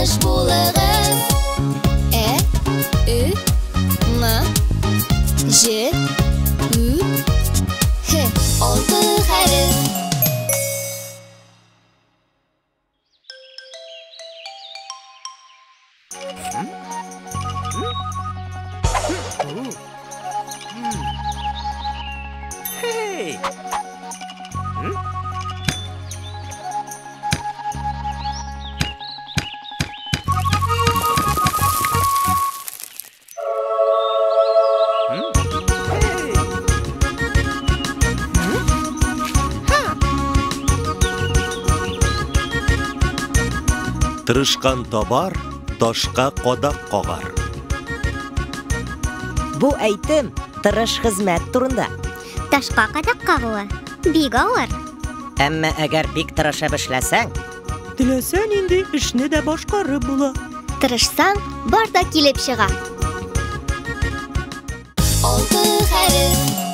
тыныш булыгыз. Ü, N, J, Ü, H. 6 hərf. Hey! Тырышкан табар, ташка кадак кагар. Бу әйтем тырыш хезмәт турында. Ташка кадак кагуы бик авыр. Әмма әгәр бик тырышып эшләсәң, теләсәң инде эшне дә башкарып була. Тырышсаң, бар да килеп чыга. 6 hərf.